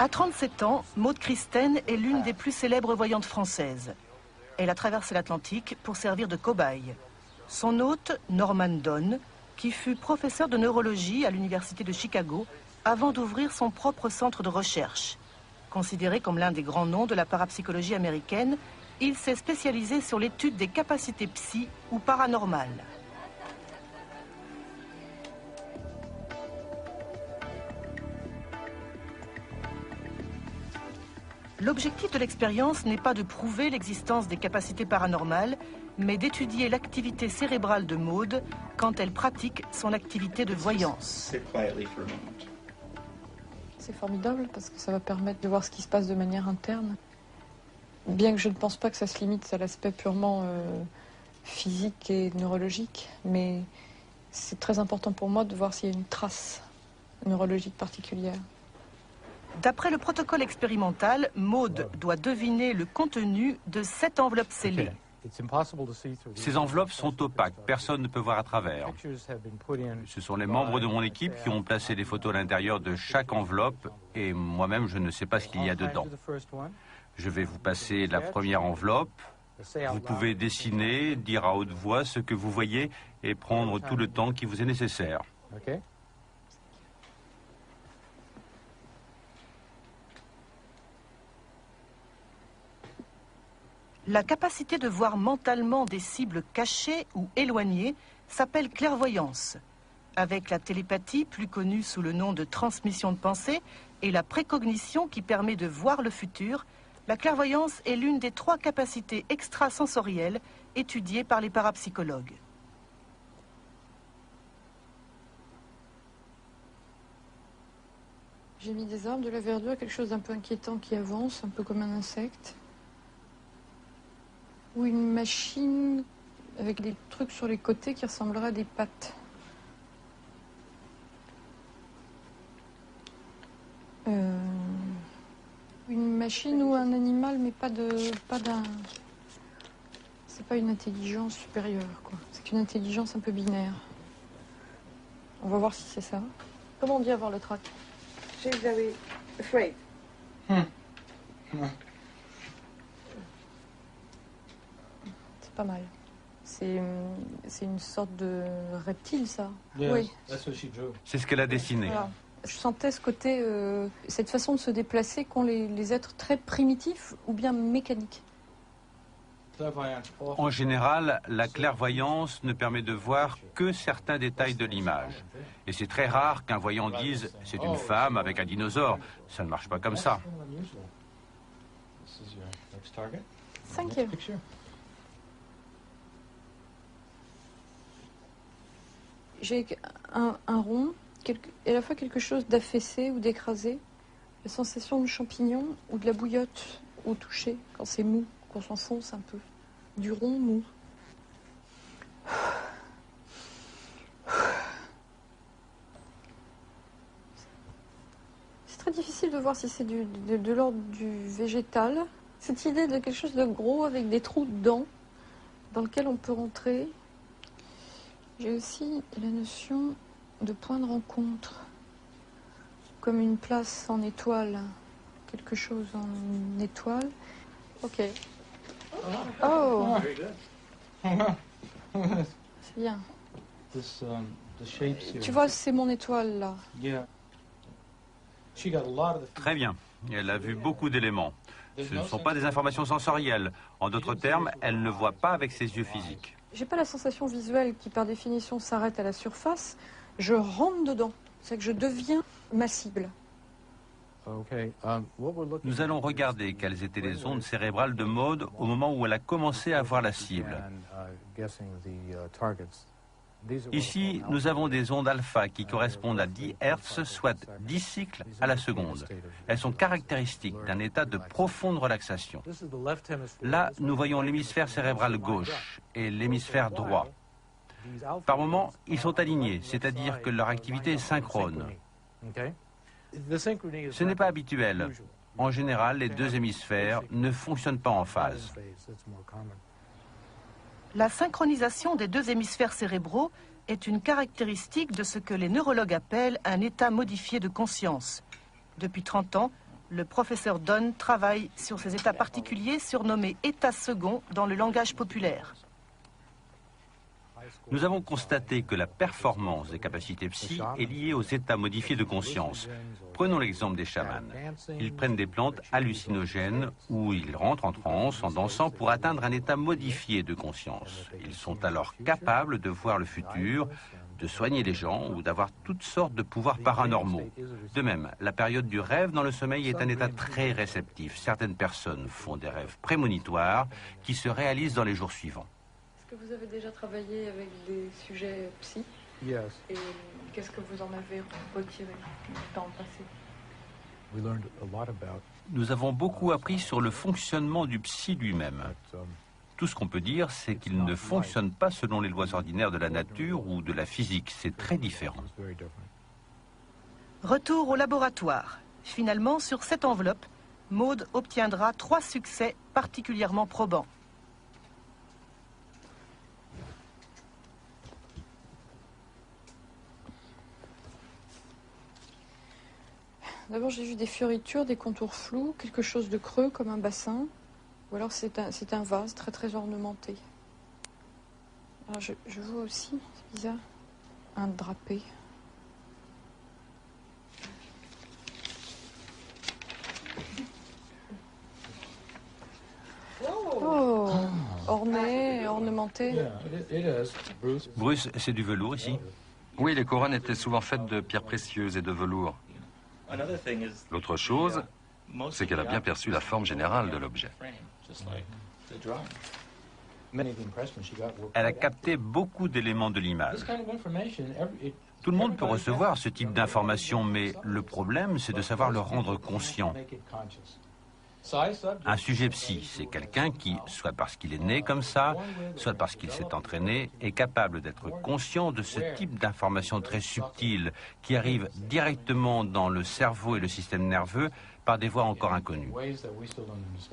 À 37 ans, Maude Christen est l'une des plus célèbres voyantes françaises. Elle a traversé l'Atlantique pour servir de cobaye. Son hôte, Norman Donn, qui fut professeur de neurologie à l'Université de Chicago avant d'ouvrir son propre centre de recherche. Considéré comme l'un des grands noms de la parapsychologie américaine, il s'est spécialisé sur l'étude des capacités psy ou paranormales. L'objectif de l'expérience n'est pas de prouver l'existence des capacités paranormales, mais d'étudier l'activité cérébrale de Maude quand elle pratique son activité de voyance. C'est formidable parce que ça va permettre de voir ce qui se passe de manière interne. Bien que je ne pense pas que ça se limite à l'aspect purement physique et neurologique, mais c'est très important pour moi de voir s'il y a une trace neurologique particulière. D'après le protocole expérimental, Maude doit deviner le contenu de 7 enveloppes scellées. Ces enveloppes sont opaques, personne ne peut voir à travers. Ce sont les membres de mon équipe qui ont placé des photos à l'intérieur de chaque enveloppe et moi-même je ne sais pas ce qu'il y a dedans. Je vais vous passer la première enveloppe. Vous pouvez dessiner, dire à haute voix ce que vous voyez et prendre tout le temps qui vous est nécessaire. La capacité de voir mentalement des cibles cachées ou éloignées s'appelle clairvoyance. Avec la télépathie, plus connue sous le nom de transmission de pensée, et la précognition qui permet de voir le futur, la clairvoyance est l'une des 3 capacités extrasensorielles étudiées par les parapsychologues. J'ai mis des arbres, de la verdure, quelque chose d'un peu inquiétant qui avance, un peu comme un insecte. Ou une machine avec des trucs sur les côtés qui ressembleraient à des pattes. Une machine ou un animal, mais pas d'un... C'est pas une intelligence supérieure, quoi. C'est une intelligence un peu binaire. On va voir si c'est ça. Comment on dit avoir le trac? She's very afraid. C'est pas mal. C'est une sorte de reptile, ça. Yes, Oui. C'est ce qu'elle a dessiné. Voilà. Je sentais ce côté, cette façon de se déplacer qu'ont les êtres très primitifs ou bien mécaniques. En général, la clairvoyance ne permet de voir que certains détails de l'image. Et c'est très rare qu'un voyant dise « c'est une femme avec un dinosaure ». Ça ne marche pas comme ça. Thank you. J'ai un rond, à la fois quelque chose d'affaissé ou d'écrasé, la sensation de champignon ou de la bouillotte au toucher, quand c'est mou, qu'on s'enfonce un peu. Du rond mou. C'est très difficile de voir si c'est de l'ordre du végétal. Cette idée de quelque chose de gros avec des trous dedans, dans lequel on peut rentrer. J'ai aussi la notion de point de rencontre, comme une place en étoile, quelque chose en étoile. Ok. Oh, c'est bien. Tu vois, c'est mon étoile là. Très bien. Elle a vu beaucoup d'éléments. Ce ne sont pas des informations sensorielles. En d'autres termes, elle ne voit pas avec ses yeux physiques. J'ai pas la sensation visuelle qui, par définition, s'arrête à la surface. Je rentre dedans. C'est que je deviens ma cible. Nous allons regarder quelles étaient les ondes cérébrales de Maude au moment où elle a commencé à voir la cible. Ici, nous avons des ondes alpha qui correspondent à 10 Hz, soit 10 cycles à la seconde. Elles sont caractéristiques d'un état de profonde relaxation. Là, nous voyons l'hémisphère cérebral gauche et l'hémisphère droit. Par moments, ils sont alignés, c'est-à-dire que leur activité est synchrone. Ce n'est pas habituel. En général, les 2 hémisphères ne fonctionnent pas en phase. La synchronisation des 2 hémisphères cérébraux est une caractéristique de ce que les neurologues appellent un état modifié de conscience. Depuis 30 ans, Le professeur Donne travaille sur ces états particuliers surnommés états seconds dans le langage populaire. Nous avons constaté que la performance des capacités psy est liée aux états modifiés de conscience. Prenons l'exemple des chamans. Ils prennent des plantes hallucinogènes où ils rentrent en transe en dansant pour atteindre un état modifié de conscience. Ils sont alors capables de voir le futur, de soigner les gens ou d'avoir toutes sortes de pouvoirs paranormaux. De même, la période du rêve dans le sommeil est un état très réceptif. Certaines personnes font des rêves prémonitoires qui se réalisent dans les jours suivants. Est-ce que vous avez déjà travaillé avec des sujets psy? Yes. Et qu'est-ce que vous en avez retiré dans le passé? We learned a lot about Nous avons beaucoup appris sur le fonctionnement du psy lui-même. that, Tout ce qu'on peut dire, c'est qu'il ne fonctionne pas selon les lois ordinaires de la nature ou de la physique. C'est très différent. is very different. Retour au laboratoire. Finalement, sur cette enveloppe, Maude obtiendra 3 succès particulièrement probants. D'abord, j'ai vu des fioritures, des contours flous, quelque chose de creux comme un bassin. Ou alors c'est un vase très très ornementé. Alors je vois aussi, c'est bizarre, un drapé. Oh, orné, ornementé. Yeah, it is. Bruce. Bruce, c'est du velours ici? Oui, les couronnes étaient souvent faites de pierres précieuses et de velours. L'autre chose, c'est qu'elle a bien perçu la forme générale de l'objet. Many of the impressions she got were. Elle a capté beaucoup d'éléments de l'image. This kind of information, Tout le monde peut recevoir ce type d'information, mais le problème, c'est de savoir le rendre conscient. make it conscious. So I subject. Un sujet psy, c'est quelqu'un qui, soit parce qu'il est né comme ça, soit parce qu'il s'est entraîné, est capable d'être conscient de ce type d'informations très subtiles qui arrivent directement dans le cerveau et le système nerveux par des voies encore inconnues. Ways that we still don't understand.